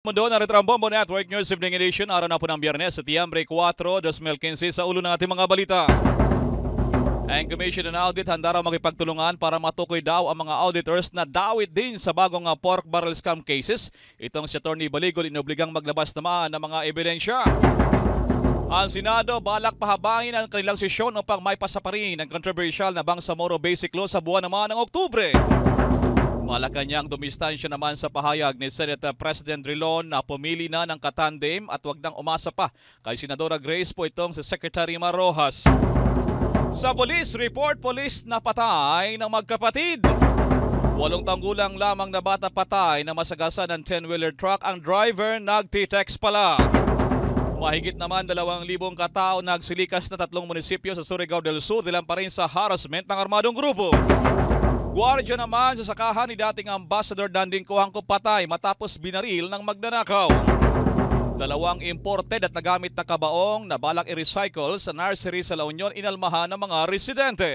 Mundo na Retrambombo Network News Evening Edition, araw na po ng Biyernes, Setyembre 4, 2015, sa ulo ng ating mga balita. Ang Commission on Audit handa raw makipagtulungan para matukoy daw ang mga auditors na dawit din sa bagong pork barrel scam cases. Itong si Atty. Baligod inobligang maglabas naman ng mga ebidensya. Ang Senado balak pahabangin ang kanilang sesyon upang may pasa pa rin ang controversial na Bangsamoro Basic Law sa buwan naman ng Oktubre. Malacanang dumistansya naman sa pahayag ni Senate President Drilon na pumili na ng katandem at wag nang umasa pa kay Senadora Grace po itong si Secretary Marrojas. Sa police report, police na patay ng magkapatid. 8 tanggulang lamang na bata patay na masagasan ng 10-wheeler truck. Ang driver nagtitext pala. Mahigit naman 2,000 katao nagsilikas na 3 munisipyo sa Surigao del Sur dilan pa rin sa harassment ng armadong grupo. Guardia naman sa sakahan ni dating Ambassador Danding Coangco patay matapos binaril ng magnanakaw. 2 imported at nagamit na kabaong na balak i-recycle sa nursery sa La Union inalmahan ng mga residente.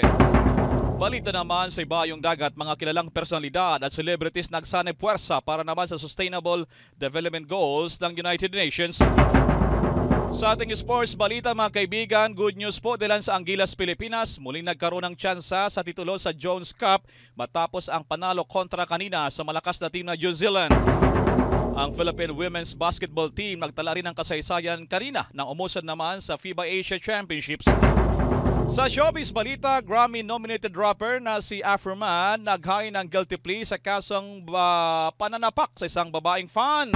Balita naman sa ibayong dagat, mga kilalang personalidad at celebrities nagsanay puwersa para naman sa Sustainable Development Goals ng United Nations. Sa ating sports balita mga kaibigan, good news po dahil sa Anguilas, Pilipinas. Muling nagkaroon ng tsansa sa titulo sa Jones Cup matapos ang panalo kontra kanina sa malakas na team na New Zealand. Ang Philippine Women's Basketball Team nagtala rin ng kasaysayan kanina nang umusad naman sa FIBA Asia Championships. Sa showbiz balita, Grammy-nominated rapper na si Afroman naghain ng guilty plea sa kasong pananapak sa isang babaeng fan.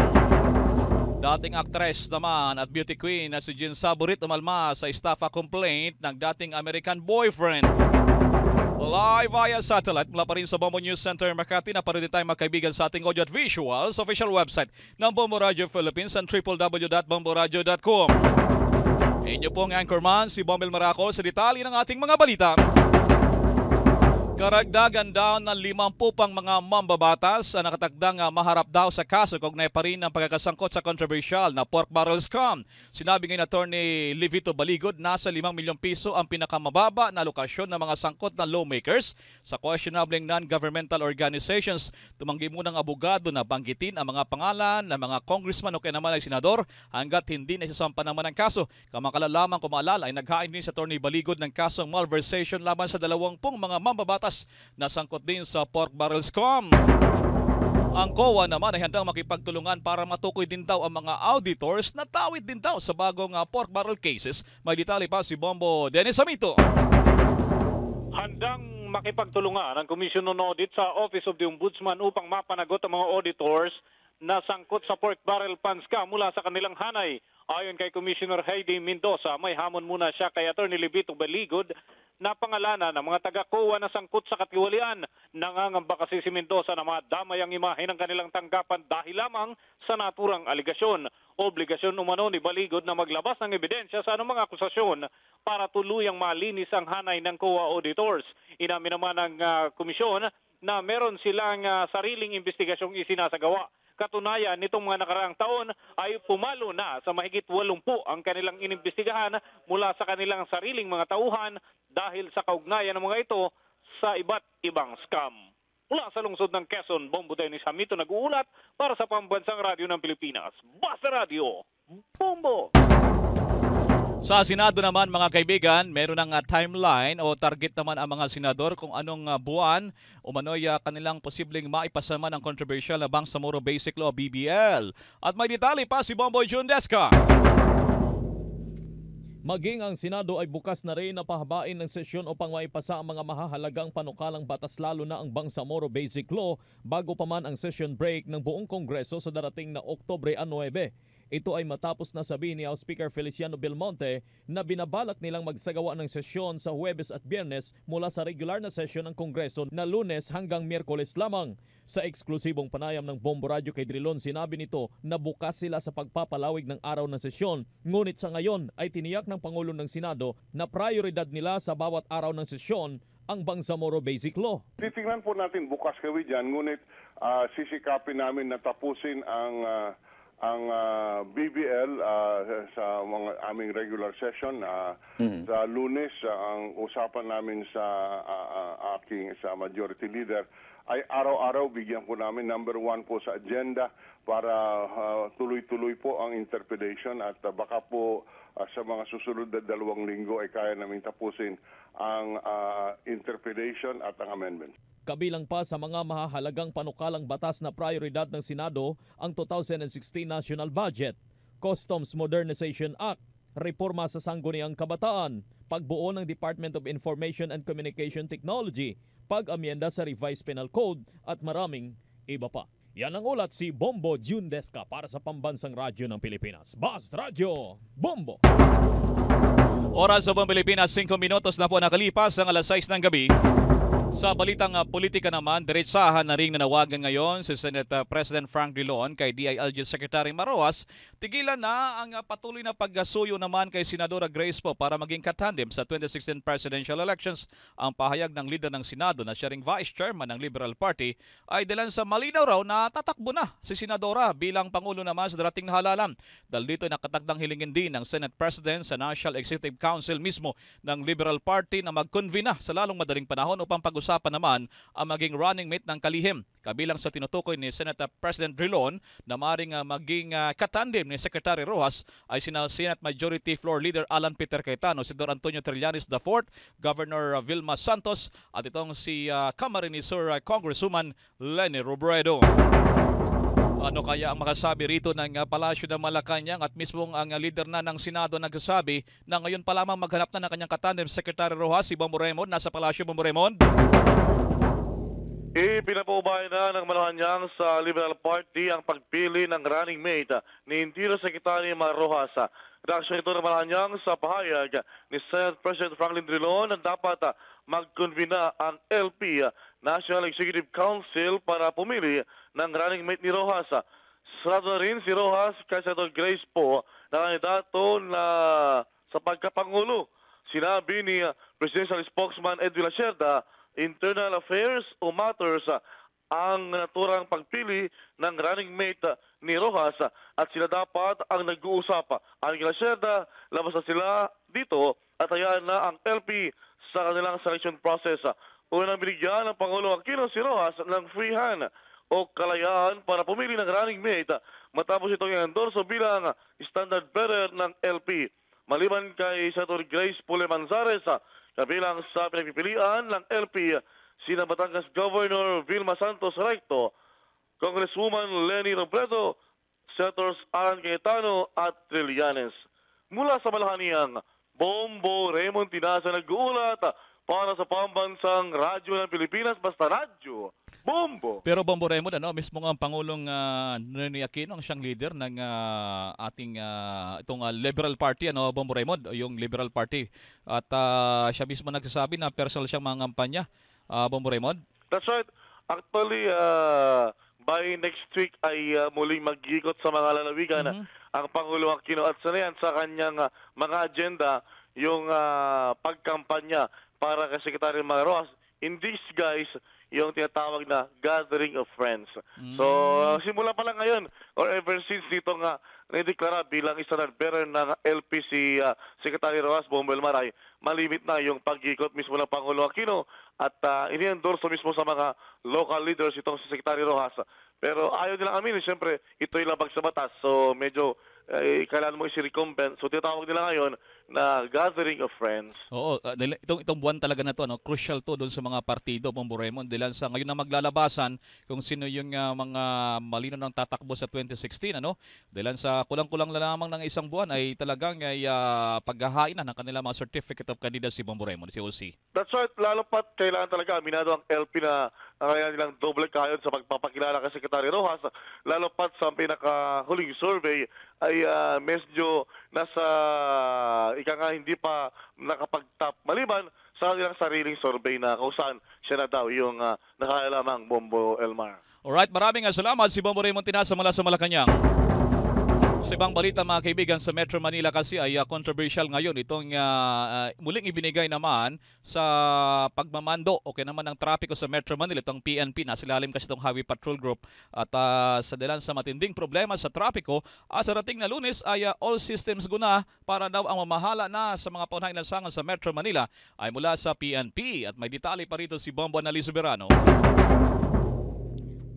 Dating actress naman at beauty queen na si Jean Saborit umalma sa estafa complaint ng dating American boyfriend. Live via satellite mula pa rin sa Bombo News Center Makati na parin tayo magkaibigan sa ating audio at visuals official website ng Bombo Radio Philippines and www.bomboradio.com. Inyo pong anchorman si Bombel Maraco sa detalye ng ating mga balita. Karagdagan daw ng 50 pang mga mambabatas ang nakatagdang maharap daw sa kaso kaugnay pa rin ng pagkakasangkot sa controversial na pork barrel scam. Sinabi ngayon Atty. Livito Baligod, nasa 5 milyong piso ang pinakamababa na alokasyon ng mga sangkot na lawmakers sa questionable non-governmental organizations. Tumanggi munang abogado na banggitin ang mga pangalan ng mga congressman o kaya naman ay senador hanggat hindi nasisampa naman ang kaso. Kamakalalamang kumaalala ay naghain din sa Atty. Baligod ng kasong malversation laban sa 20 mga mambabatas na sangkot din sa pork barrel scam. Ang COA naman ay handang makipagtulungan para matukoy din daw ang mga auditors na tawid din daw sa bagong pork barrel cases. May detalye pa si Bombo Dennis Amito. Handang makipagtulungan ang Commission on Audit sa Office of the Ombudsman upang mapanagot ang mga auditors na sangkot sa pork barrel pan scam mula sa kanilang hanay. Ayon kay Commissioner Heidi Mendoza, may hamon muna siya kay Atty. Livito Baligod na pangalanan ng mga taga-COA na sangkot sa katiwalian. Nangangamba kasi si Mendoza na madamay ang imahe ng kanilang tanggapan dahil lamang sa naturang aligasyon. Obligasyon umano ni Baligod na maglabas ng ebidensya sa anumang akusasyon para tuluyang malinis ang hanay ng COA auditors. Inamin naman ng komisyon na meron silang sariling investigasyong isinasagawa. Katunayan, nitong mga nakaraang taon ay pumalo na sa mahigit 80 ang kanilang inimbestigahan mula sa kanilang sariling mga tauhan dahil sa kaugnayan ng mga ito sa iba't ibang scam. Mula sa lungsod ng Quezon, Bombo Dennis Hamito nag-uulat para sa Pambansang Radyo ng Pilipinas. Basta Radio, Bombo! Sa Senado naman mga kaibigan, meron ng timeline o target naman ang mga senador kung anong buwan umano'y kanilang posibleng maipasama ng controversial na Bangsamoro Basic Law BBL. At may detalye pa si Bomboy Jundeska. Maging ang Senado ay bukas na rin na pahabain ng sesyon upang maipasa ang mga mahahalagang panukalang batas lalo na ang Bangsamoro Basic Law bago pa man ang session break ng buong Kongreso sa darating na Oktubre 9. Ito ay matapos na sabihin ni House Speaker Feliciano Belmonte na binabalak nilang magsagawa ng sesyon sa Huwebes at Biyernes mula sa regular na sesyon ng Kongreso na Lunes hanggang Miyerkules lamang. Sa eksklusibong panayam ng Bombo Radio kay Drilon, sinabi nito na bukas sila sa pagpapalawig ng araw ng sesyon. Ngunit sa ngayon ay tiniyak ng Pangulo ng Senado na prioridad nila sa bawat araw ng sesyon ang Bangsamoro Basic Law. Titingnan po natin bukas kami dyan, ngunit sisikapin namin na tapusin ang BBL sa mga aming regular session. Sa Lunes, ang usapan namin sa sa Majority Leader ay araw-araw bigyan po namin number 1 po sa agenda para tuloy-tuloy po ang interpellation at baka po sa mga susunod na 2 linggo ay kaya namin tapusin ang interpellation at ang amendment. Kabilang pa sa mga mahahalagang panukalang batas na prioridad ng Senado ang 2016 National Budget, Customs Modernization Act, reforma sa sangguniang kabataan, pagbuo ng Department of Information and Communication Technology, pag-amyenda sa Revised Penal Code at maraming iba pa. Yan ang ulat si Bombo Jundesca para sa Pambansang Radyo ng Pilipinas. Bast Radio, Bombo! Oras sa buong Pilipinas, 5 minutos na po nakalipas ang alas 6 ng gabi. Sa balitang politika naman, diretsahan na ring nanawagan ngayon si Senate President Frank Drilon kay DILG Secretary Maroas. Tigilan na ang patuloy na pagsuyo naman kay Senadora Grace Poe para maging katandem sa 2016 presidential elections. Ang pahayag ng leader ng Senado na siya ring Vice Chairman ng Liberal Party ay dalan sa malinaw raw na tatakbo na si Senadora bilang Pangulo naman sa darating na halalan. Dahil dito nakatagdang hilingin din ng Senate President sa National Executive Council mismo ng Liberal Party na mag-convene na sa lalong madaling panahon upang pag-usapan naman ang maging running mate ng kalihim. Kabilang sa tinutukoy ni Senate President Drilon na maaaring maging katandem ni Secretary Rojas ay sina Senate Majority Floor Leader Alan Peter Cayetano, Senador Antonio Trillanes IV, Governor Vilma Santos at itong si Camarines Sur Congresswoman Leni Robredo. Ano kaya ang makasabi rito ng Palasyo ng Malacanang at mismong ang leader na ng Senado nagsasabi na ngayon pa lamang maghanap na ng kanyang katandem Secretary Rojas, si Bombo Raymond. Nasa Palasyo, Bombo Raymond. Ipinapaubaya na ng Malacanang sa Liberal Party ang pagpili ng running mate ni Interior Secretary Mar Rojas. Reaksyon ito ng Malacanang sa pahayag ni Senate President Franklin Drilon na dapat mag-convene ang LP National Executive Council para pumili ng running mate ni Rojas. Sarado na rin si Rojas kay Senator Grace Poe na kandidato na sa pagkapangulo. Sinabi ni Presidential Spokesman Ed Villacerda, Internal Affairs o Matters ang naturang pagpili ng running mate ni Rojas at sila dapat ang nag-uusap. Ang Villacerda, labas na sila dito at hayaan na ang LP sa kanilang selection process. Unang binigyan ng Pangulo Aquino si Rojas ng free hand o kalayaan para pumili ng running mate matapos itong i-endorso bilang standard bearer ng LP. Maliban kay Senator Grace Poe Manzares, kabilang sa pinagpipilian ng LP, sina Batangas Governor Vilma Santos Recto, Congresswoman Leni Robredo, Senators Alan Cayetano at Trillanes. Mula sa Malacanang, Bombo Raymond Tinasa nag-uulat para sa Pambansang Radyo ng Pilipinas, basta radyo, Bombo! Pero Bombo Raymond, mismo nga ang Pangulong Ninoy Aquino ang siyang leader ng ating itong Liberal Party, Bombo Raymond, yung Liberal Party. At siya mismo nagsasabi na personal siyang mangampanya, Bombo Raymond. That's right. Actually, by next week ay muling mag-ikot sa mga lalawigan ang Pangulo Aquino at sanayan sa kanyang mga agenda yung pagkampanya para kay Secretary Maroas. In this, guys, yung tinatawag na gathering of friends. So, simula pa lang ngayon or ever since dito nga nadeklara bilang standard bearer ng LP si Secretary Rojas Bombo Elmaray, malimit na yung pag-ikot mismo ng Pangulo Aquino at ini-endorso mismo sa mga local leaders itong si Secretary Rojas. Pero ayaw nilang aminin, siyempre, ito'y labag sa batas. So, medyo kailangan mo isi-recompense. So, tinatawag nila ngayon na gathering of friends. Oo, itong buwan talaga na to, crucial to doon sa mga partido, Bombo Raymond. Dahil sa ngayon na maglalabasan kung sino yung mga malino ng tatakbo sa 2016, Dahil sa kulang-kulang lamang ng isang buwan ay talagang paghahain na ng kanilang mga certificate of candidacy, Bombo Raymond, si OC. That's right. Lalo pat kailangan talaga aminado ang LP na kaya nilang double kayod sa pagpapakilala kay Secretary Rojas. Lalo pat sa pinakahuling survey ay medyo nasa ika nga hindi pa nakapag-top maliban sa kanilang sariling survey na kung saan siya na daw yung nakailamang Bombo Elmar. Alright, maraming salamat si Bombo Raymond Tinasa mula sa Malacanang. Sa ibang balita mga kaibigan, sa Metro Manila kasi ay controversial ngayon itong muling ibinigay naman sa pagmamando o kaya naman ng trapiko sa Metro Manila, itong PNP. Nasilalim kasi itong Highway Patrol Group at sa dahilan sa matinding problema sa trapiko, sa dating na Lunes ay all systems go na para daw ang mamahala na sa mga paunahing lansangan sa Metro Manila ay mula sa PNP. At may detalye pa rito si Bombo Analizo Verano.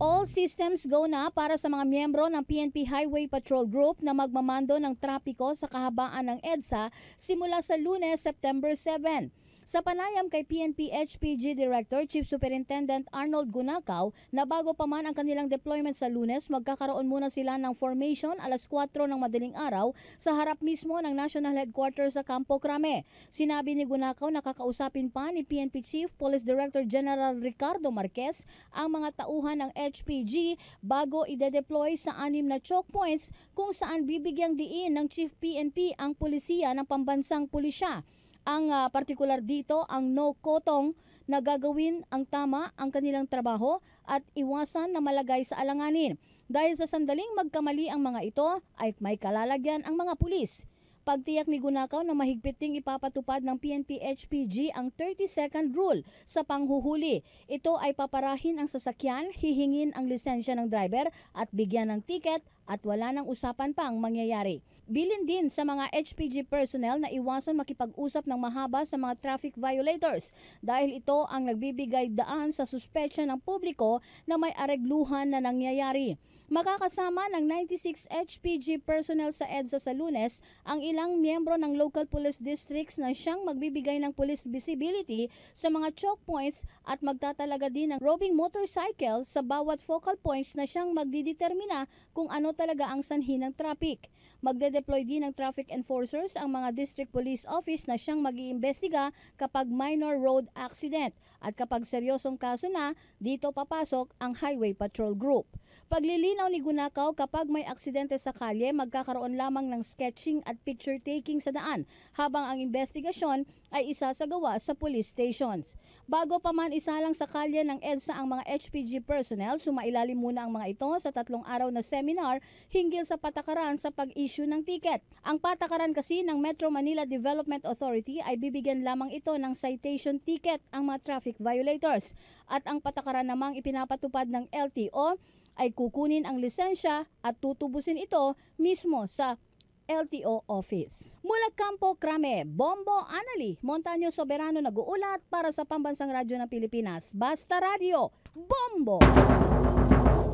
All systems go na para sa mga miyembro ng PNP Highway Patrol Group na magmamando ng trapiko sa kahabaan ng EDSA simula sa Lunes, September 7. Sa panayam kay PNP HPG Director Chief Superintendent Arnold Gunakaw na bago pa man ang kanilang deployment sa Lunes, magkakaroon muna sila ng formation alas 4 ng madaling araw sa harap mismo ng National Headquarters sa Campo Crame. Sinabi ni Gunakaw na kakausapin pa ni PNP Chief Police Director General Ricardo Marquez ang mga tauhan ng HPG bago ide-deploy sa 6 na choke points kung saan bibigyang diin ng Chief PNP ang pulisiya ng pambansang pulisya. Ang partikular dito ang no-kotong na gagawin ang tama ang kanilang trabaho at iwasan na malagay sa alanganin. Dahil sa sandaling magkamali ang mga ito ay may kalalagyan ang mga pulis. Pagtiyak ni Gunakaw na mahigpit ding ipapatupad ng PNP HPG ang 30-second rule sa panghuhuli. Ito ay paparahin ang sasakyan, hihingin ang lisensya ng driver at bigyan ng ticket at wala nang usapan pang mangyayari. Bilin din sa mga HPG personnel na iwasan makipag-usap ng mahaba sa mga traffic violators dahil ito ang nagbibigay daan sa suspetsya ng publiko na may aregluhan na nangyayari. Makakasama ng 96 HPG personnel sa EDSA sa Lunes ang ilang miyembro ng local police districts na siyang magbibigay ng police visibility sa mga choke points at magtatalaga din ng roving motorcycle sa bawat focal points na siyang magdidetermina kung ano talaga ang sanhi ng traffic. Magde-deploy din ng traffic enforcers ang mga district police office na siyang mag-iimbestiga kapag minor road accident at kapag seryosong kaso na, dito papasok ang Highway Patrol Group. Paglilinaw ni Gunakaw, kapag may aksidente sa kalye, magkakaroon lamang ng sketching at picture taking sa daan habang ang investigasyon ay isasagawa sa police stations. Bago pa man isalang sa kalye ng EDSA ang mga HPG personnel, sumailalim muna ang mga ito sa 3 araw na seminar hinggil sa patakaran sa pag-issue ng ticket. Ang patakaran kasi ng Metro Manila Development Authority ay bibigyan lamang ito ng citation ticket ang mga traffic violators at ang patakaran namang ipinapatupad ng LTO ay kukunin ang lisensya at tutubusin ito mismo sa LTO office. Mula Campo Crame, Bombo Anali, Montaño Soberano nag-uulat para sa Pambansang Radyo ng Pilipinas. Basta Radio, Bombo!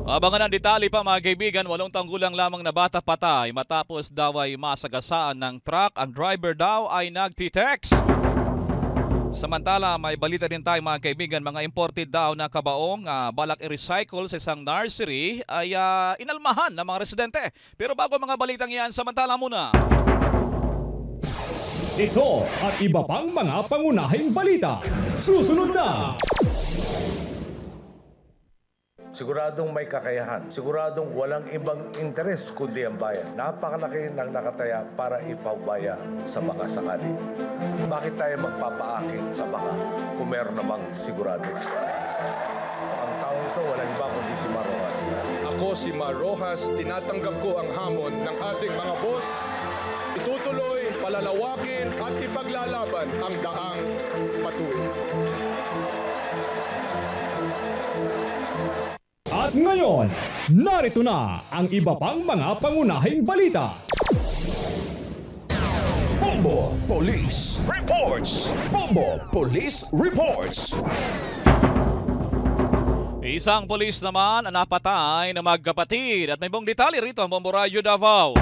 Abangan ang detalye pa mga kaibigan, 8 taong gulang lamang na bata patay matapos daw ay masagasaan ng truck. Ang driver daw ay nagtitext. Samantala, may balita din tayo mga kaibigan, mga imported daw na kabaong balak i-recycle sa isang nursery ay inalmahan ng mga residente. Pero bago mga balitang yan, samantala muna. Ito at iba pang mga pangunahing balita. Susunod na! Siguradong may kakayahan. Siguradong walang ibang interes kundi ang bayan. Napakalaki ng nakataya para ipabaya sa baka sakali. Bakit tayo magpapaakit sa baka kung meron namang sigurado? Ang taong ito walang iba kundi si Mar Rojas. Ako si Mar Rojas, tinatanggap ko ang hamon ng ating mga boss. Itutuloy, palalawakin at ipaglalaban ang daang patuloy. At ngayon, narito na ang iba pang mga pangunahing balita. Bombo Police Reports! Bombo Police Reports! Isang polis naman ang napatay na magkapatid at may buong detalye rito ang Bombo Radio Davao.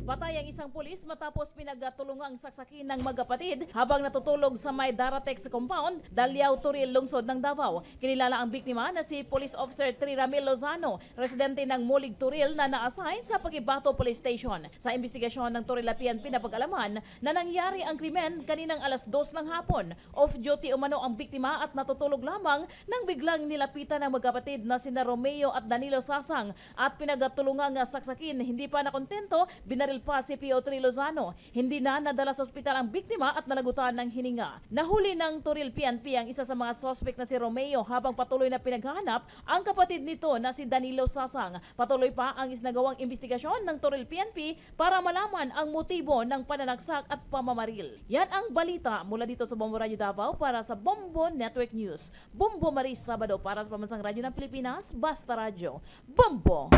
Patay ang isang pulis matapos pinagtulungang saksakin ng magkapatid habang natutulog sa may Daratex compound, Dalyaw, Turil, lungsod ng Davao. Kinilala ang biktima na si Police Officer Triramil Lozano, residente ng Mulig, Turil na na-assign sa Pagibato Police Station. Sa investigasyon ng Turil PNP na pag-alaman na nangyari ang krimen kaninang alas 2 ng hapon. Off-duty umano ang biktima at natutulog lamang nang biglang nilapitan ng magkapatid na sina Romeo at Danilo Sasang at pinagtulungang saksakin. Hindi pa nakontento, binaril Nabaril pa si P.O.3 Lozano. Hindi na nadala sa ospital ang biktima at nalagutan ng hininga. Nahuli ng Toril PNP ang isa sa mga suspect na si Romeo habang patuloy na pinaghahanap ang kapatid nito na si Danilo Sasang. Patuloy pa ang isnagawang investigasyon ng Toril PNP para malaman ang motibo ng pananaksak at pamamaril. Yan ang balita mula dito sa Bombo Radio Davao para sa Bombo Network News. Bombo Maris Sabado para sa Pambansang Radyo ng Pilipinas, Basta Radyo. Bombo!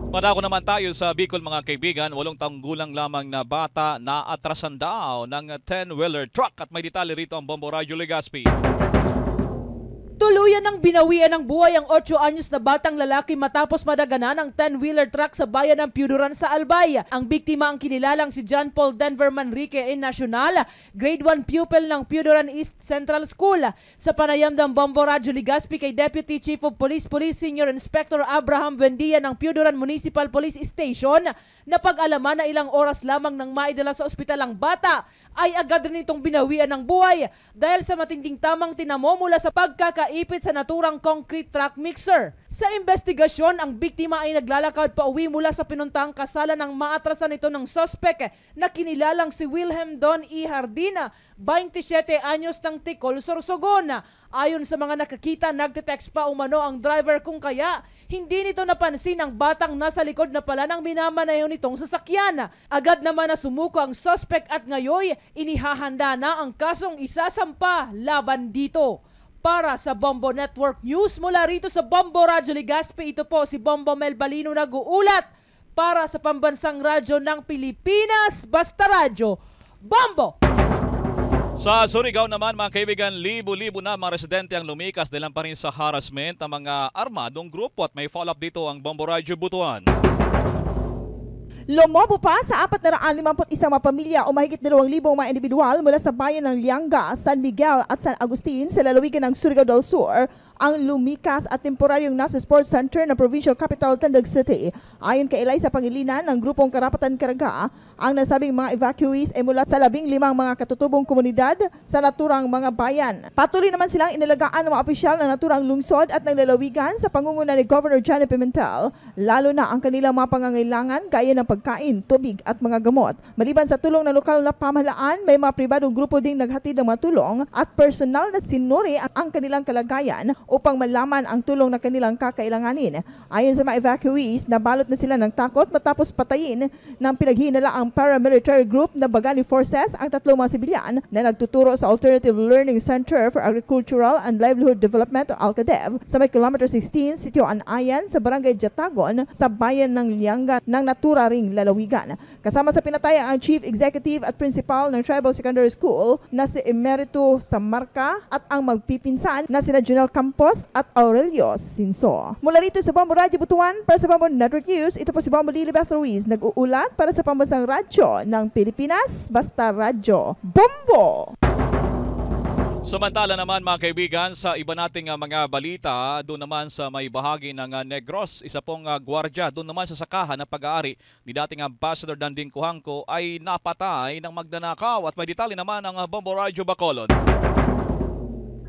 Padako naman tayo sa Bicol mga kaibigan, 8 taong gulang lamang na bata na atrasan daw ng 10-wheeler truck at may detalye rito ang Bombo Radio Legazpi. Tuluyan ng binawian ng buhay ang 8 anyos na batang lalaki matapos madaganan ng 10-wheeler truck sa bayan ng Piuduran sa Albay. Ang biktima ang kinilalang si John Paul Denver Manrique in Nacional, grade 1 pupil ng Piuduran East Central School. Sa panayam ng Bombo Radio Legazpi kay Deputy Chief of Police Senior Inspector Abraham Buendia ng Piuduran Municipal Police Station, napag-alaman na ilang oras lamang nang maidala sa ospital ang bata, ay agad rin itong binawian ng buhay dahil sa matinding tamang tinamo mula sa pagkakaipit sa naturang concrete truck mixer. Sa investigasyon, ang biktima ay naglalakad pa uwi mula sa pinuntahang kasalan ng maatrasan ito ng suspect na kinilalang si Wilhelm Don E. Hardina, 27 anyos ng Ticol, Sorsogon. Ayon sa mga nakakita, nagte-text pa umano ang driver kung kaya hindi nito napansin ang batang nasa likod na pala ng minamanayo nitong sasakyan. Agad naman na sumuko ang suspect at ngayon inihahanda na ang kasong isasampa laban dito. Para sa Bombo Network News, mula rito sa Bombo Radio Legazpi, ito po si Bombo Mel Balino nag-uulat para sa Pambansang Radyo ng Pilipinas, Basta Radyo, Bombo! Sa Surigao naman mga kaibigan, libo-libo na mga residente ang lumikas dahil pa rin sa harassment ng mga armadong grupo at may follow-up dito ang Bombo Radio Butuan. Lumobo pa sa 451 mga pamilya o mahigit 2,000 mga individual mula sa bayan ng Lianga, San Miguel at San Agustin sa lalawigan ng Surigao del Sur ang lumikas at temporaryong nasa sports center ng provincial capital Tandag City. Ayon kay Eliza Pangilinan ng grupong Karapatan Caraga, ang nasabing mga evacuees ay mula sa 15 mga katutubong komunidad sa naturang mga bayan. Patuloy naman silang inalagaan ng mga opisyal na naturang lungsod at naglalawigan sa pangunguna ni Governor Johnny Pimentel, lalo na ang kanilang mga pangangailangan gaya ng pagkain, tubig at mga gamot. Maliban sa tulong ng lokal na pamahalaan, may mga pribadong grupo ding naghatid ng mga tulong at personal na sinuri ang kanilang kalagayan upang malaman ang tulong na kanilang kakailanganin. Ayon sa mga evacuees, nabalot na sila ng takot matapos patayin ng pinaghinala ang paramilitary group na Bagani Forces ang 3 mga sibilyan na nagtuturo sa Alternative Learning Center for Agricultural and Livelihood Development o ALCADEV sa may kilometer 16, Sitio Anayan sa Barangay Jatagon sa bayan ng Lianga ng natura ring lalawigan. Kasama sa pinataya ang Chief Executive at Principal ng Tribal Secondary School na si Emerito Samarca at ang magpipinsan na sina Junel Campos at Aurelio Sinso. Mula rito sa Bombo Radio Butuan para sa Bombo Network News, ito po si Bombo Lilibeth Ruiz nag-uulat para sa Pambansang Radyo ng Pilipinas, Basta Radyo, Bombo! Samantala naman mga kaibigan, sa iba nating mga balita, doon naman sa may bahagi ng Negros, isa pong gwardya doon naman sa sakahan ng pag-aari ni dating Ambassador Danding Kuhangko ay napatay ng magnanakaw at may detalye naman ang Bombo Radio Bacolod.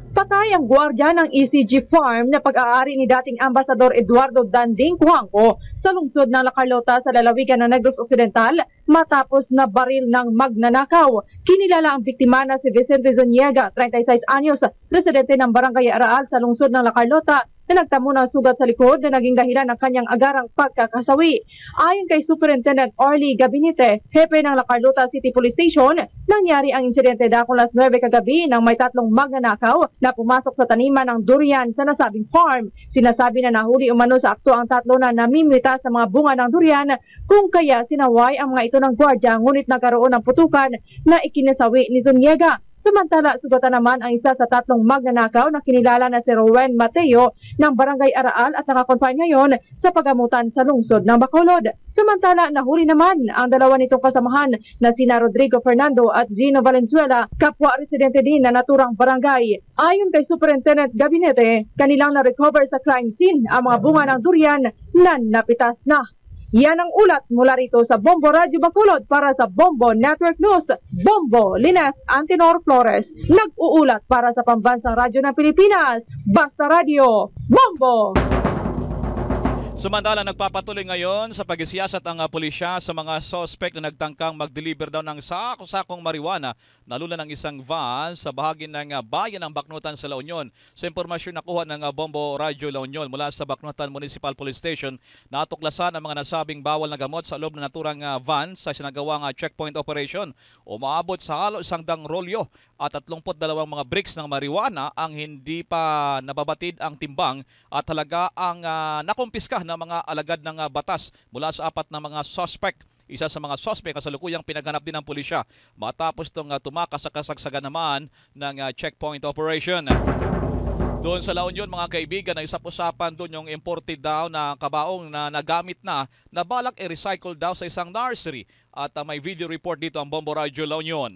Patay ang gwardya ng ECG Farm na pag-aari ni dating Ambassador Eduardo Danding Kuhangko sa lungsod ng La Carlota sa lalawigan ng Negros Occidental matapos na baril ng magnanakaw. Kinilala ang biktima na si Vicente Zuniega, 36 anyos, residente ng Barangay Araal sa lungsod ng La Carlota, na nagtamo ng sugat sa likod na naging dahilan ng kanyang agarang pagkakasawi. Ayon kay Superintendent Orly Gabinete, hepe ng La Carlota City Police Station, nangyari ang insidente dakong alas 9 kagabi nang may 3 magnanakaw na pumasok sa taniman ng durian sa nasabing farm. Sinasabi na nahuli umano sa akto ang 3 na namimitas sa mga bunga ng durian, kung kaya sinaway ang mga ito ng gwardya, ngunit nagkaroon ng putukan na ikinasawi ni Zuniega. Samantala, sugatan naman ang isa sa 3 magnanakaw na kinilala na si Rowen Mateo ng Barangay Araal at nakakonfine ngayon sa pagamutan sa lungsod ng Bacolod. Samantala, nahuli naman ang 2 nitong kasamahan na sina Rodrigo Fernando at Gino Valenzuela, kapwa residente din na naturang barangay. Ayon kay Superintendent Gabinete, kanilang na-recover sa crime scene ang mga bunga ng durian na napitas na. Yan ang ulat mula rito sa Bombo Radio Bacolod para sa Bombo Network News. Bombo Lineth Antinor Flores, nag-uulat para sa Pambansang Radyo ng Pilipinas, Basta Radio, Bombo! Samantala, nagpapatuloy ngayon sa pagsiyasat ang pulisya sa mga suspect na nagtangkang mag-deliver daw ng sakong marijuana na lula ng isang van sa bahagi ng bayan ng Baknutan sa La Union. Sa impormasyon nakuha ng Bombo Radio La Union mula sa Baknutan Municipal Police Station, natuklasan ang mga nasabing bawal na gamot sa loob ng naturang van sa sinagawang checkpoint operation. Umaabot sa halos 100 rolyo at 32 mga bricks ng marijuana ang hindi pa nababatid ang timbang at halaga ang nakumpiska ng mga alagad ng batas mula sa 4 na mga suspect. Isa sa mga suspect kasalukuyang pinaghanap din ng pulisya matapos itong tumakas sa kasagsagan naman ng checkpoint operation. Doon sa La Union, mga kaibigan, na usap-usapan doon yung imported daw na kabaong na nagamit na balak i-recycle daw sa isang nursery. At may video report dito ang Bombo Radio La Union.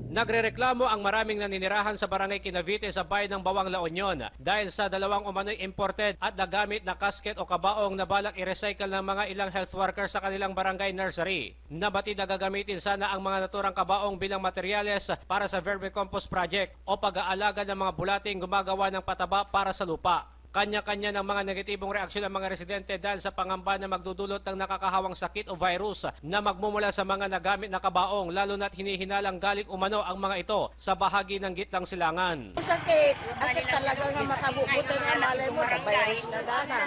Nagrereklamo ang maraming naninirahan sa barangay Kinavite sa bayan ng Bawang La Union dahil sa dalawang umano'y imported at nagamit na kasket o kabaong na balak i-recycle ng mga ilang health workers sa kanilang barangay nursery. Nabatid na gagamitin sana ang mga naturang kabaong bilang materyales para sa vermicompost project o pag-aalaga ng mga bulating gumagawa ng pataba para sa lupa. Kanya-kanya ng mga negatibong reaksyon ng mga residente dahil sa pangamba na magdudulot ng nakakahawang sakit o virus na magmumula sa mga nagamit na kabaong, lalo na't hinihinalang galing umano ang mga ito sa bahagi ng gitnang silangan. Sakit talagang makabubuti na malay mo na virus na dana.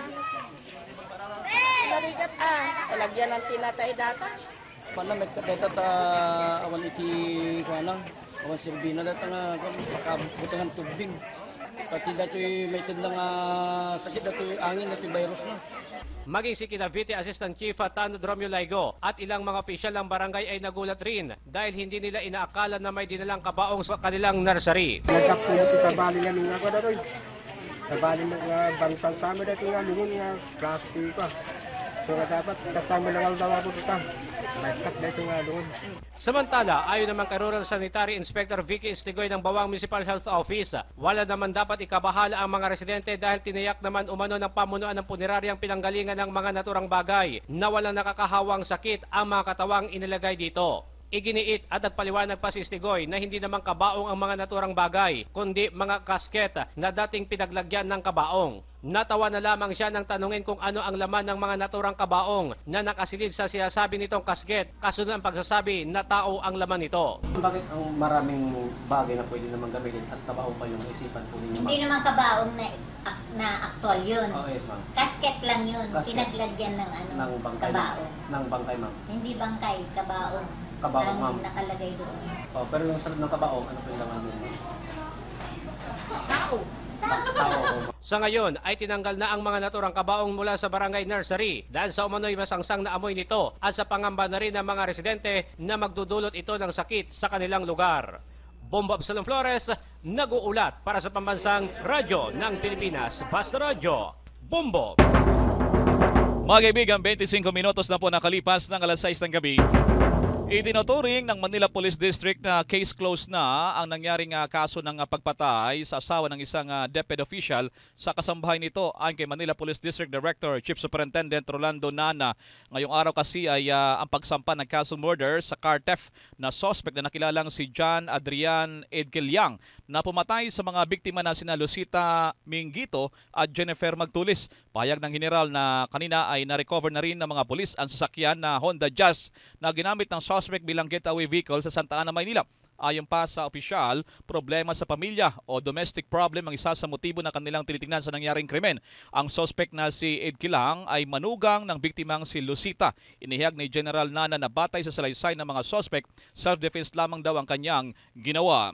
Narigat talagyan ng tinatay data. Mana may kapeta ta awan iti kanang awan sirbina data nga pakabutangan tubig. Pati dato'y may tindang sakit, dato'y angin, dato'y virus na. Maging si Kinavite Assistant Chief Tanod Romeo Laigo at ilang mga opisyal ng barangay ay nagulat rin dahil hindi nila inaakala na may dinalang kabaong sa kanilang nursery. Nagkakulo si tabali nga nung ako dato'y. Tabali nga bangsang kami dato'y nga lungon nga plastic ka. So dapat tatamo lang daw ako ito. Nagkat dito nga lungon. Samantala, ayon naman kay Rural Sanitary Inspector Vicky Estigoy ng Bawang Municipal Health Office, wala naman dapat ikabahala ang mga residente dahil tiniyak naman umano ng pamunuan ng puneraryang pinanggalingan ng mga naturang bagay na walang nakakahawang sakit ang mga katawang inilagay dito. Iginiit at nagpaliwanag pa si Estigoy na hindi naman kabaong ang mga naturang bagay, kundi mga kasket na dating pinaglagyan ng kabaong. Natawa na lamang siya nang tanungin kung ano ang laman ng mga naturang kabaong na nakasilid sa sinasabi nitong kasket, kasunod ang pagsasabi na tao ang laman nito. Bakit ang maraming bagay na pwede naman gamitin at kabaong pa yung isipan po ninyo? Hindi naman kabaong na aktual yun. Oh, yes, ma'am. Kasket lang yun. Kasket. Pinaglagyan ng Ng bangkay, kabaong. Ng bangkay, ma'am. Hindi bangkay, kabaong. Kabaong, ma'am. Ang nakalagay doon. Oh, pero yung sarap ng kabaong, ano po yung laman ninyo? Tao. Sa ngayon ay tinanggal na ang mga naturang kabaong mula sa barangay nursery dahil sa umano'y masangsang na amoy nito at sa pangamba na rin ng mga residente na magdudulot ito ng sakit sa kanilang lugar. Bombo Absalom Flores, nag-uulat para sa pambansang radyo ng Pilipinas. Basta Radyo, Bombo! Mga kaibigan, 25 minutos na po nakalipas ng alas 6 ng gabi. Itinuturing ng Manila Police District na case closed na ang nangyaring kaso ng pagpatay sa asawa ng isang DepEd official sa kasambahay nito ayon kay Manila Police District Director Chief Superintendent Rolando Nana. Ngayong araw kasi ay ang pagsampa ng kaso murder sa car theft na suspect na nakilalang si John Adrian Edgeliang na pumatay sa mga biktima na sina Lucita Mingito at Jennifer Magtulis. Pahayag ng general na kanina ay na-recover na rin ng mga pulis ang sasakyan na Honda Jazz na ginamit ng suspect bilang getaway vehicle sa Santa Ana, Maynila. Ayon pa sa opisyal, problema sa pamilya o domestic problem ang isa sa motibo na kanilang tinitingnan sa nangyaring krimen. Ang suspect na si Ed Kilang ay manugang ng biktimang si Lucita. Inihayag ni General Nana na batay sa salaysay ng mga suspect, self-defense lamang daw ang kanyang ginawa.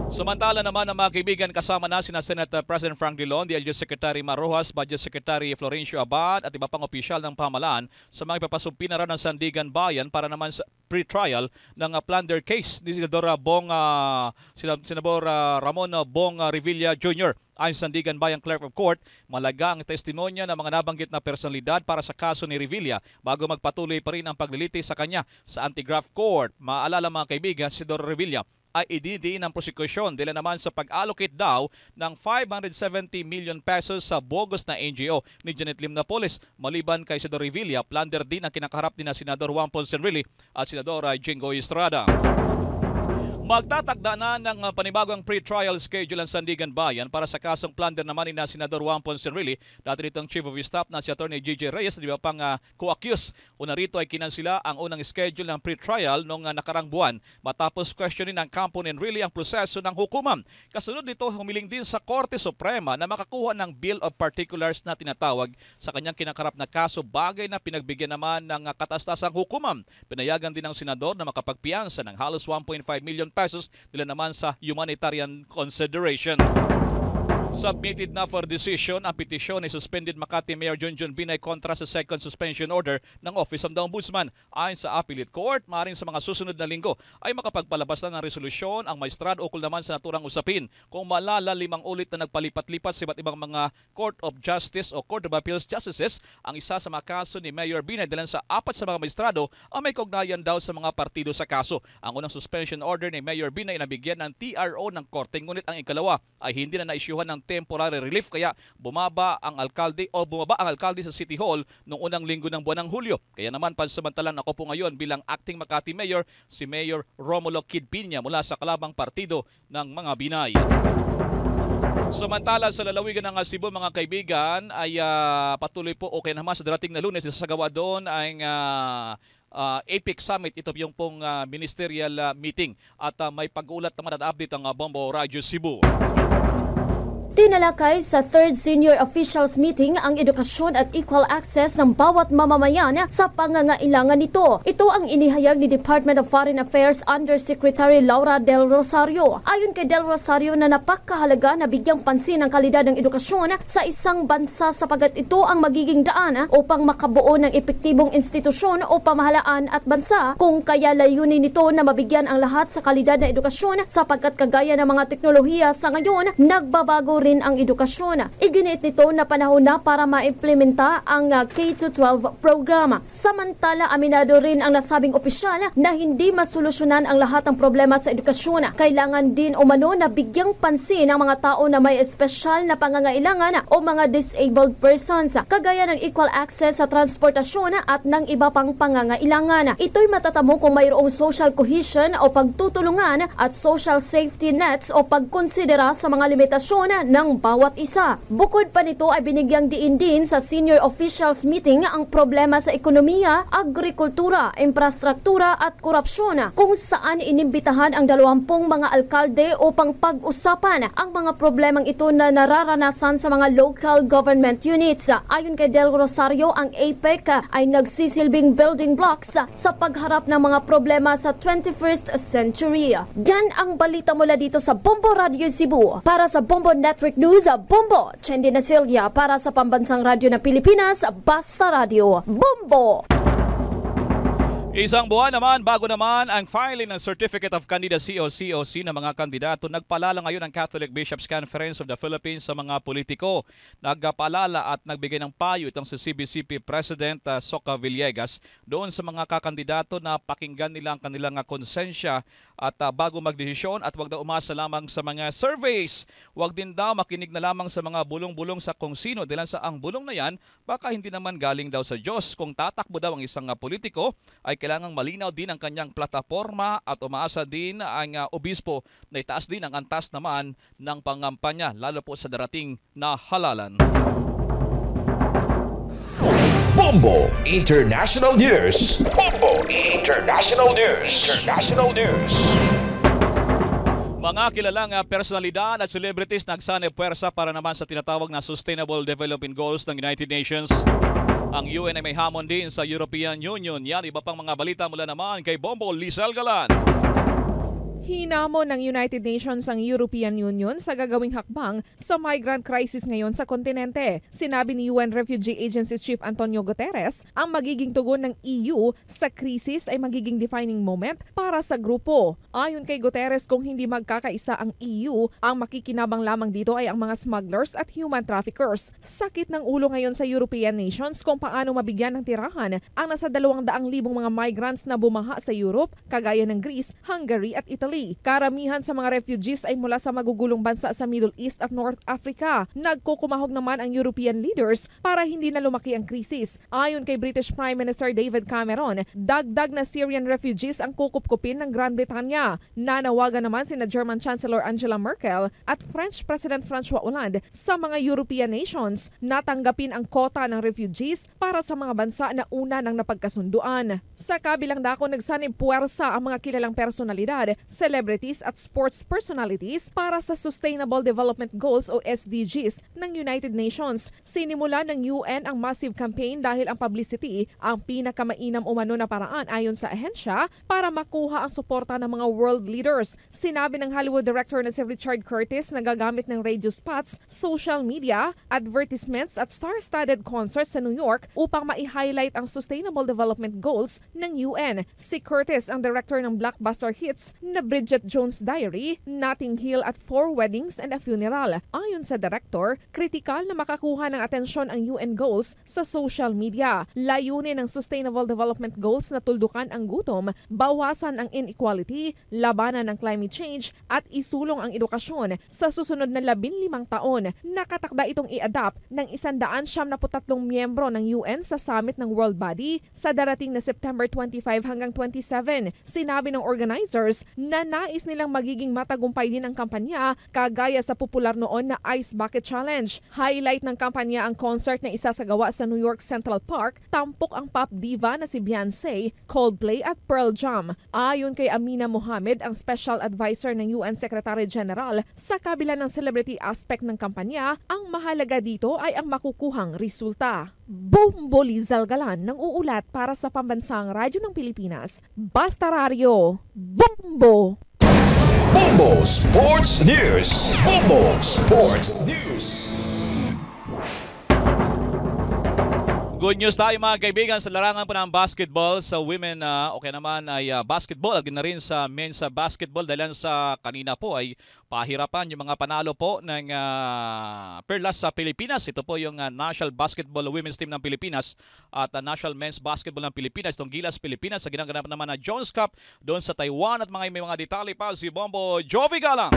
Samantala naman ang mga kaibigan, kasama na sina Senate President Frank Drilon, DLG Secretary Mar Rojas, Budget Secretary Florencio Abad at iba pang opisyal ng pamahalaan sa mga ipapasumpi na rin ng Sandigan Bayan para naman sa pre-trial ng plunder case ni Senador Ramon Bong Revilla Jr. Ayon sa Sandigan Bayan Clerk of Court, malaga ang testimonya ng mga nabanggit na personalidad para sa kaso ni Revilla bago magpatuloy pa rin ang paglilitis sa kanya sa anti-graft court. Maalala mga kaibigan, si Senador Revilla ay ididiin ng prosekusyon dila naman sa pag-allocate daw ng 570 million pesos sa bogus na NGO ni Janet Lim Napoles. Maliban kay Senador Revilla, plunder din ang kinakaharap din na Senador Juan Ponce Enrile at Senador Jingo Estrada. Magtatagda na ng panibagong pre-trial schedule ang Sandigan Bayan para sa kasong plunder naman ni na Senador Juan Ponce Enrile. Dati nitong Chief of Staff na si Atty. Gigi Reyes, di ba pang co-accused. Una rito ay kinansila ang unang schedule ng pre-trial noong nakarang buwan matapos questionin ng kampo ni Enrile ang proseso ng hukuman. Kasunod nito, humiling din sa Korte Suprema na makakuha ng Bill of Particulars na tinatawag sa kanyang kinakarap na kaso, bagay na pinagbigyan naman ng katastasang hukuman. Pinayagan din ng senador na makapagpiyansa ng halos 1.5 million pesos nila naman sa humanitarian consideration. Submitted na for decision ang petisyon ni Suspended Makati Mayor Junjun Binay kontra sa second suspension order ng Office of the Ombudsman. Ayon sa Appellate Court, maaaring sa mga susunod na linggo ay makapagpalabas na ng resolusyon ang maestrado ukol naman sa naturang usapin. Kung malala 5 ulit na nagpalipat-lipat sa iba't ibang mga Court of Justice o Court of Appeals Justices, ang isa sa mga kaso ni Mayor Binay dahil sa 4 sa mga maestrado ang may kaugnayan daw sa mga partido sa kaso. Ang unang suspension order ni Mayor Binay na nabigyan ng TRO ng korte, ngunit ang ikalawa ay hindi na naisyuhan ng temporary relief kaya bumaba ang alkalde sa City Hall noong unang linggo ng buwan ng Hulyo. Kaya naman pansamantalang ako po ngayon bilang acting Makati Mayor si Mayor Romulo Kid Piña mula sa kalabang partido ng mga Binay. Samantala sa lalawigan ng Cebu mga kaibigan ay patuloy po okay naman sa darating na Lunes isasagawa doon ang APEC Summit. Ito yung pong ministerial meeting at may pag-ulat naman at update ang Bombo Radyo Cebu. Tinalakay sa 3rd Senior Officials Meeting ang edukasyon at equal access ng bawat mamamayan sa pangangailangan nito. Ito ang inihayag ni Department of Foreign Affairs Undersecretary Laura Del Rosario. Ayon kay Del Rosario na napakahalaga na bigyang pansin ang kalidad ng edukasyon sa isang bansa sapagat ito ang magiging daan upang makabuo ng epektibong institusyon o pamahalaan at bansa, kung kaya layunin nito na mabigyan ang lahat sa kalidad na edukasyon sapagkat kagaya ng mga teknolohiya sa ngayon, nagbabago rin ang edukasyon. Iginiit nito na panahon na para maimplementa ang K-12 programa. Samantala, aminado rin ang nasabing opisyal na hindi masolusyonan ang lahat ng problema sa edukasyon. Kailangan din umano na bigyang pansin ang mga tao na may espesyal na pangangailangan o mga disabled persons, kagaya ng equal access sa transportasyon at ng iba pang pangangailangan. Ito'y matatamo kung mayroong social cohesion o pagtutulungan at social safety nets o pagkonsidera sa mga limitasyon ng bawat isa. Bukod pa nito ay binigyang diin din sa Senior Officials Meeting ang problema sa ekonomiya, agrikultura, infrastruktura at korupsyon, kung saan inimbitahan ang 20 mga alkalde upang pag-usapan ang mga problemang ito na nararanasan sa mga local government units. Ayon kay Del Rosario, ang APEC ay nagsisilbing building blocks sa pagharap ng mga problema sa 21st century. Yan ang balita mula dito sa Bombo Radio Cebu. Para sa Bombo Network News, Bombo Chendi Nasilya para sa Pambansang Radyo ng Pilipinas, Basta Radio. Bombo! Isang buwan naman bago naman ang filing ng Certificate of Candidacy o COC ng mga kandidato, nagpaalala ngayon ang Catholic Bishops' Conference of the Philippines sa mga politiko. Nagpaalala at nagbigay ng payo itong si CBCP President Soca Villegas doon sa mga kakandidato na pakinggan nila ang kanilang konsensya at bago magdesisyon at wag daw umasa lamang sa mga surveys. Wag din daw makinig na lamang sa mga bulong-bulong sa kung sino dahil sa ang bulong na yan baka hindi naman galing daw sa Diyos. Kung tatakbo daw ang isang politiko ay kailangang malinaw din ang kanyang plataforma at umaasa din ang obispo na itaas din ang antas naman ng pangampanya lalo po sa darating na halalan. Bombo International News. Bombo International News. International News. Mga kilalang personalidad at celebrities nagsanay puwersa para naman sa tinatawag na Sustainable Development Goals ng United Nations. Ang UN ay may hamon din sa European Union. Yan, iba pang mga balita mula naman kay Bombo Lizelle Galan. Hinamon ng United Nations ang European Union sa gagawing hakbang sa migrant crisis ngayon sa kontinente. Sinabi ni UN Refugee Agency Chief Antonio Guterres, ang magiging tugon ng EU sa krisis ay magiging defining moment para sa grupo. Ayon kay Guterres, kung hindi magkakaisa ang EU, ang makikinabang lamang dito ay ang mga smugglers at human traffickers. Sakit ng ulo ngayon sa European nations kung paano mabigyan ng tirahan ang nasa 200,000 mga migrants na bumaha sa Europe, kagaya ng Greece, Hungary at Italy. Italy. Karamihan sa mga refugees ay mula sa magugulong bansa sa Middle East at North Africa. Nagkukumahog naman ang European leaders para hindi na lumaki ang krisis. Ayon kay British Prime Minister David Cameron, dagdag na Syrian refugees ang kukupkupin ng Gran Britanya. Nanawagan naman sina German Chancellor Angela Merkel at French President François Hollande sa mga European nations na tanggapin ang kota ng refugees para sa mga bansa na una ng napagkasunduan. Sa kabilang dako, nagsanib puwersa ang mga kilalang personalidad, celebrities at sports personalities para sa Sustainable Development Goals o SDGs ng United Nations. Sinimula ng UN ang massive campaign dahil ang publicity ang pinakamainam umano na paraan ayon sa ahensya para makuha ang suporta ng mga world leaders. Sinabi ng Hollywood director na si Richard Curtis na gagamit ng radio spots, social media, advertisements at star-studded concerts sa New York upang ma-highlight ang Sustainable Development Goals ng UN. Si Curtis ang director ng blockbuster hits na Bridget Jones' Diary, Notting Hill at 4 Weddings and a Funeral. Ayon sa director, kritikal na makakuha ng atensyon ang UN goals sa social media. Layunin ng Sustainable Development Goals na tuldukan ang gutom, bawasan ang inequality, labanan ng climate change at isulong ang edukasyon. Sa susunod na 15 taon, nakatakda itong i-adapt ng 173 miyembro ng UN sa summit ng World Body sa darating na September 25 hanggang 27. Sinabi ng organizers na nais nilang magiging matagumpay din ang kampanya kagaya sa popular noon na Ice Bucket Challenge. Highlight ng kampanya ang concert na isasagawa sa New York Central Park. Tampok ang pop diva na si Beyonce, Coldplay at Pearl Jam. Ayon kay Amina Mohamed, ang special advisor ng UN Secretary General, sa kabila ng celebrity aspect ng kampanya, ang mahalaga dito ay ang makukuhang resulta. Bombo Lizal Galan ng uulat para sa Pambansang Radyo ng Pilipinas. Basta Radio, Bombo! Bombo Sports News! Bombo Sports News! Good news tayo mga kaibigan sa larangan po ng basketball sa women. Okay naman ay basketball. Agad na rin sa men's basketball dahil sa kanina po ay pahirapan yung mga panalo po ng Perlas sa Pilipinas. Ito po yung National Basketball Women's Team ng Pilipinas at National Men's Basketball ng Pilipinas. Itong Gilas Pilipinas sa ginagawa naman na Jones Cup doon sa Taiwan at may mga detalye pa si Bombo Jovi Galang.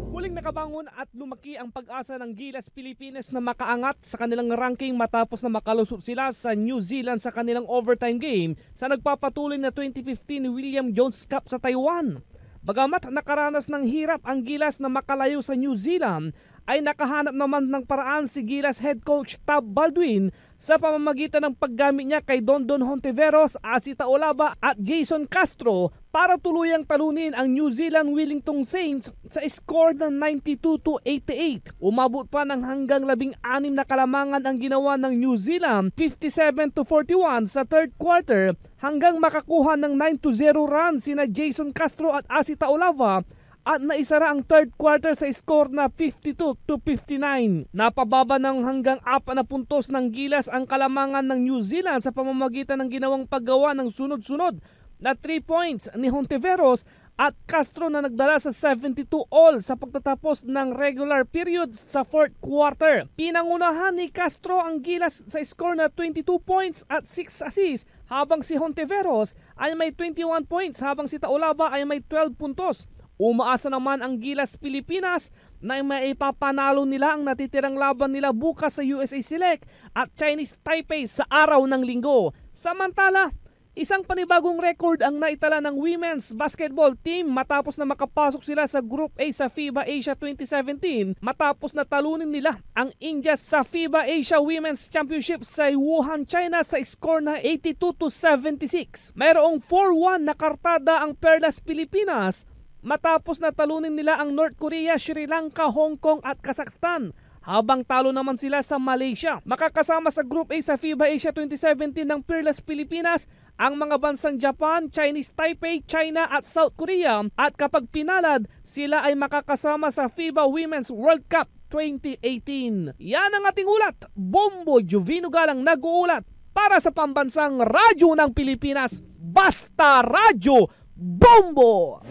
Muling nakabangon at lumaki ang pag-asa ng Gilas Pilipinas na makaangat sa kanilang ranking matapos na makalusot sila sa New Zealand sa kanilang overtime game sa nagpapatuloy na 2015 William Jones Cup sa Taiwan. Bagamat nakaranas ng hirap ang Gilas na makalayo sa New Zealand, ay nakahanap naman ng paraan si Gilas head coach Tab Baldwin sa pamamagitan ng paggamit niya kay Dondon Hontiveros, Asita Olaba at Jason Castro para tuluyang talunin ang New Zealand Wellington Saints sa score ng 92-88. Umabot pa ng hanggang 16 na kalamangan ang ginawa ng New Zealand, 57-41 sa third quarter hanggang makakuha ng 9-0 run sina Jason Castro at Asita Olava at naisara ang third quarter sa score na 52-59. Napababa ng hanggang 4 na puntos ng Gilas ang kalamangan ng New Zealand sa pamamagitan ng ginawang paggawa ng sunod-sunod na 3 points ni Hontiveros at Castro na nagdala sa 72 all sa pagtatapos ng regular period sa fourth quarter. Pinangunahan ni Castro ang Gilas sa score na 22 points at 6 assists habang si Hontiveros ay may 21 points habang si Taulaba ay may 12 puntos. Umaasa naman ang Gilas Pilipinas na maipapanalo nila ang natitirang laban nila bukas sa USA Select at Chinese Taipei sa araw ng Linggo. Samantala, isang panibagong record ang naitala ng women's basketball team matapos na makapasok sila sa Group A sa FIBA Asia 2017 matapos na talunin nila ang India sa FIBA Asia Women's Championship sa Wuhan, China sa score na 82-76. Mayroong 4-1 na kartada ang Perlas Pilipinas matapos na talunin nila ang North Korea, Sri Lanka, Hong Kong at Kazakhstan. Habang talo naman sila sa Malaysia. Makakasama sa Group A sa FIBA Asia 2017 ng Perlas Pilipinas ang mga bansang Japan, Chinese Taipei, China at South Korea. At kapag pinalad, sila ay makakasama sa FIBA Women's World Cup 2018. Yan ang ating ulat. Bombo Jovino Galang nag-uulat para sa Pambansang Radyo ng Pilipinas. Basta Radyo Bombo!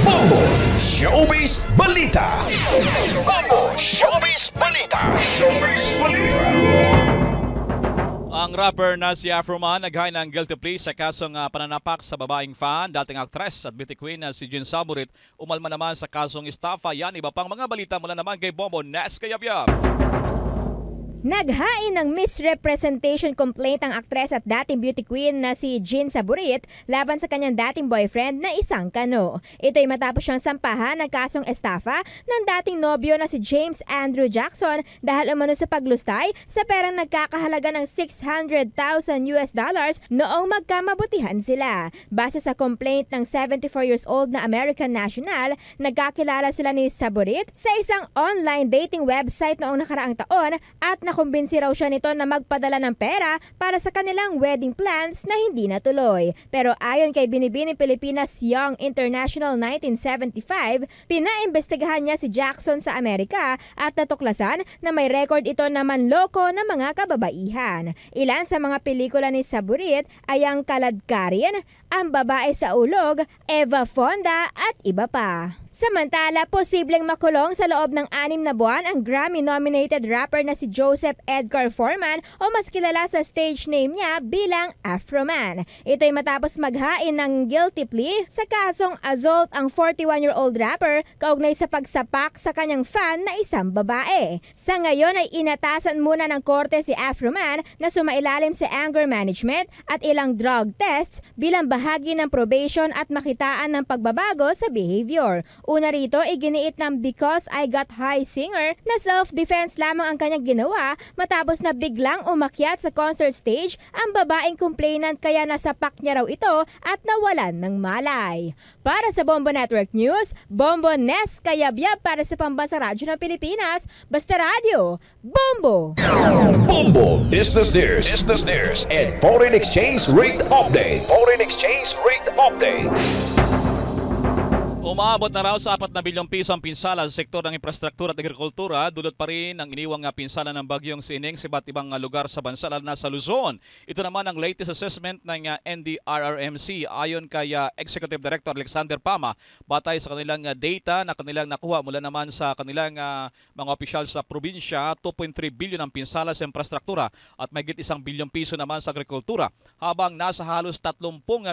Bombo Showbiz Balita! Bombo Showbiz Balita! Showbiz Balita! Ang rapper na si Afroman naghain ng guilty plea sa kasong pananapak sa babaeng fan, dating actress at beauty queen na si Jean Saburit. Umalma naman sa kasong estafa. Yan, iba pang mga balita mula naman kay Bombo Nes Kayabyab. Naghain ng misrepresentation complaint ang aktres at dating beauty queen na si Jean Saburit laban sa kanyang dating boyfriend na isang Kano. Ito'y matapos siyang sampahan ng kasong estafa ng dating nobyo na si James Andrew Jackson dahil umano sa paglustay sa perang nagkakahalaga ng $600,000 noong magkamabutihan sila. Base sa complaint ng 74 years old na American national, nagkakilala sila ni Saburit sa isang online dating website noong nakaraang taon at nakumbinsi raw siya nito na magpadala ng pera para sa kanilang wedding plans na hindi natuloy. Pero ayon kay Binibining Pilipinas Young International 1975, pinaimbestigahan niya si Jackson sa Amerika at natuklasan na may record ito na manloko ng mga kababaihan. Ilan sa mga pelikula ni Saburit ay ang Kaladkarin, Ang Babae sa Ulog, Eva Fonda at iba pa. Samantala, posibleng makulong sa loob ng 6 na buwan ang Grammy-nominated rapper na si Joseph Edgar Foreman o mas kilala sa stage name niya bilang Afroman. Ito'y matapos maghain ng guilty plea sa kasong assault ang 41-year-old rapper kaugnay sa pagsapak sa kanyang fan na isang babae. Sa ngayon ay inatasan muna ng korte si Afroman na sumailalim sa anger management at ilang drug tests bilang bahagi ng probation at makitaan ng pagbabago sa behavior. Una rito, iginiit ng Because I Got High singer na self-defense lamang ang kanyang ginawa matapos na biglang umakyat sa concert stage ang babaeng complainant kaya nasapak niya raw ito at nawalan ng malay. Para sa Bombo Network News, Bombo Nes Kayabyab para sa Pambansa Radyo ng Pilipinas, Basta Radio, Bombo! Bombo Business News and Foreign Exchange Rate Update. Foreign Exchange Rate Update. Umaabot na raw sa 4 na bilyong piso ang pinsala sa sektor ng infrastruktura at agrikultura. Dulot pa rin ang iniwang pinsala ng bagyong Sining sa iba't ibang lugar sa bansa lalo na sa Luzon. Ito naman ang latest assessment ng NDRRMC ayon kay Executive Director Alexander Pama. Batay sa kanilang data na kanilang nakuha mula naman sa kanilang mga opisyal sa probinsya, 2.3 bilyon ang pinsala sa infrastruktura at mahigit 1 bilyong piso naman sa agrikultura. Habang nasa halos 30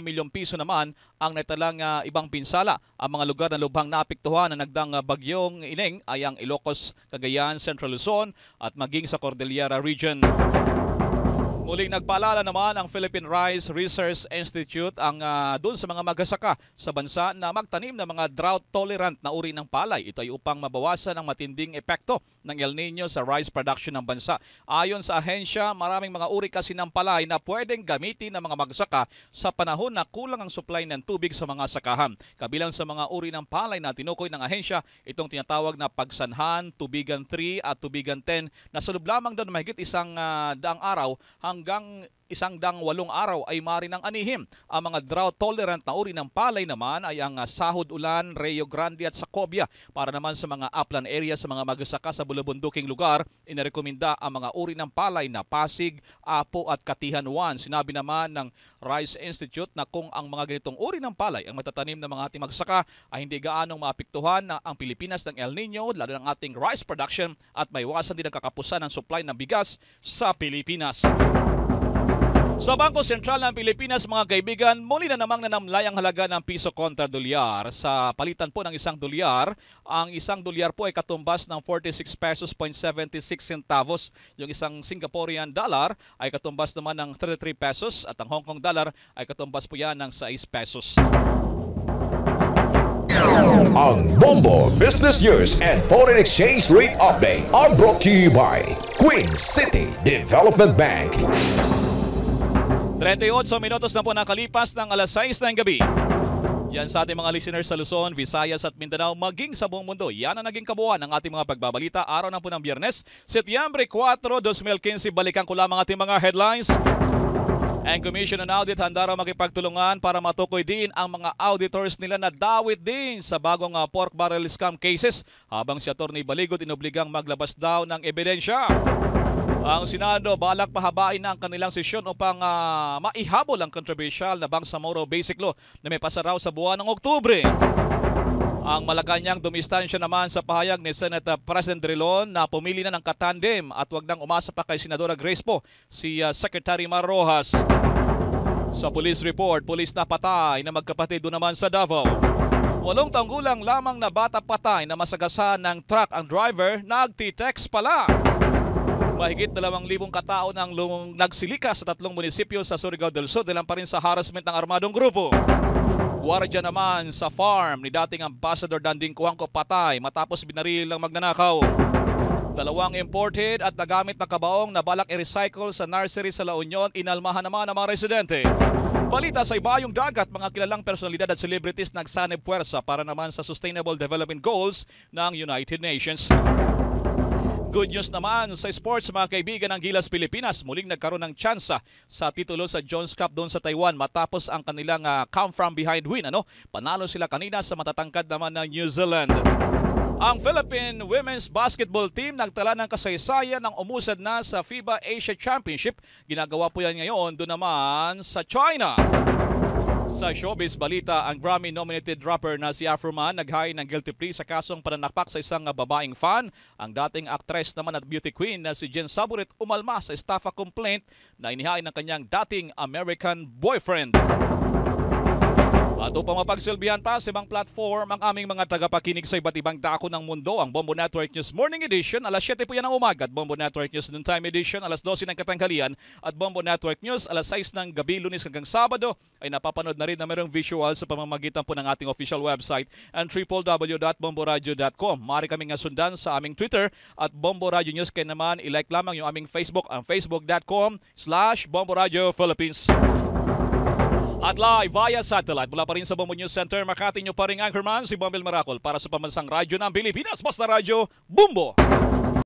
milyong piso naman ang naitalang ibang pinsala. Ang mga lugar na lubhang naapektuhan na nagdang bagyong Ining ay ang Ilocos, Cagayan, Central Luzon at maging sa Cordillera Region. Muling nagpaalala naman ang Philippine Rice Research Institute ang doon sa mga magsasaka sa bansa na magtanim ng mga drought-tolerant na uri ng palay. Ito ay upang mabawasan ang matinding epekto ng El Nino sa rice production ng bansa. Ayon sa ahensya, maraming mga uri kasi ng palay na pwedeng gamitin ng mga magsasaka sa panahon na kulang ang supply ng tubig sa mga sakahan. Kabilang sa mga uri ng palay na tinukoy ng ahensya, itong tinatawag na Pagsanhan, Tubigan 3 at Tubigan 10 na sa loob lamang doon mahigit 100 araw hanggang 108 araw ay maaari ng anihim. Ang mga drought-tolerant na uri ng palay naman ay ang Sahod Ulan, Rio Grande at Sacobia. Para naman sa mga upland area sa mga magsasaka sa bulubunduking lugar, inirekomenda ang mga uri ng palay na Pasig, Apo at Katihan 1. Sinabi naman ng Rice Institute na kung ang mga ganitong uri ng palay ang matatanim ng mga ating magsasaka ay hindi gaanong maapektuhan na ang Pilipinas ng El Nino, lalo ng ating rice production at maiwasan din ang kakapusan ng supply ng bigas sa Pilipinas. Sa Bangko Sentral ng Pilipinas, mga kaibigan, muli na namang nanamlay ang halaga ng piso kontra dolyar. Sa palitan po ng $1, ang $1 po ay katumbas ng 46 pesos 76 centavos. Yung isang Singaporean dollar ay katumbas naman ng 33 pesos at ang Hong Kong dollar ay katumbas po yan ng 6 pesos. Ang Bombo Business News and Foreign Exchange Rate Update are brought to you by Queen City Development Bank. 38 minutos na po nakalipas ng alas 6 ng gabi. Yan sa ating mga listeners sa Luzon, Visayas at Mindanao, maging sa buong mundo. Yan ang naging kabuuan ng ating mga pagbabalita. Araw na po ng Biyernes, Setyembre 4, 2015. Balikan ko lamang ating mga headlines. Ang Commission on Audit handa raw makipagtulungan para matukoy din ang mga auditors nila na dawit din sa bagong pork barrel scam cases. Habang si Atty. Baligot inobligang maglabas daw ng ebidensya. Ang Senado balak pahabain na ang kanilang sesyon upang maihabol ang controversial na Bangsamoro Basic Law na may pasaraw sa buwan ng Oktubre. Ang Malacanang dumistansya naman sa pahayag ni Senate President Drilon na pumili na ng katandem at wag nang umasa pa kay Senadora Grace po si Secretary Mar Rojas. Sa police report, pulis na patay na magkapatid doon naman sa Davao. 8 taong gulang lamang na bata patay na masagasan ng truck ang driver, nagtitext pala. Mahigit 2,000 katao nang nagsilika sa 3 munisipyo sa Surigao del Sur dahil pa rin sa harassment ng armadong grupo. Guardia naman sa farm ni dating Ambassador Danding Cuangco patay matapos binaril ng magnanakaw. 2 imported at nagamit na kabaong na balak i-recycle sa nursery sa La Union, inalmahan naman ng mga residente. Balita sa ibayong dagat, mga kilalang personalidad at celebrities nagsanib puwersa para naman sa Sustainable Development Goals ng United Nations. Good news naman sa sports, mga kaibigan ng Gilas Pilipinas. Muling nagkaroon ng tsansa sa titulo sa Jones Cup doon sa Taiwan matapos ang kanilang come from behind win. Panalo sila kanina sa matatangkad naman ng New Zealand. Ang Philippine Women's Basketball Team nagtala ng kasaysayan ng umusad na sa FIBA Asia Championship. Ginagawa po yan ngayon doon naman sa China. Sa showbiz balita, ang Grammy-nominated rapper na si Afroman naghain ng guilty plea sa kasong pananakpak sa isang babaeng fan. Ang dating actress naman at beauty queen na si Jen Saburit umalma sa estafa complaint na inihain ng kanyang dating American boyfriend. At upang mapagsilbihan pa sa ibang platform ang aming mga tagapakinig sa iba't ibang dako ng mundo, ang Bombo Network News Morning Edition, alas 7 po yan ng umaga, at Bombo Network News Noontime Edition, alas 12 ng katanghalian, at Bombo Network News, alas 6 ng gabi, Lunes hanggang Sabado, ay napapanood na rin na mayroong visual sa pamamagitan po ng ating official website and www.bomboradio.com. Maaari kami nga sundan sa aming Twitter at Bombo Radio News, kaya naman ilike lamang yung aming Facebook, ang facebook.com/Bombo Radio Philippines. At live via satellite mula pa rin sa Bombo News Center, Makati, nyo pa rin anchorman si Bombil Maracol para sa Pambansang Radyo ng Pilipinas. Basta Radyo, Bombo!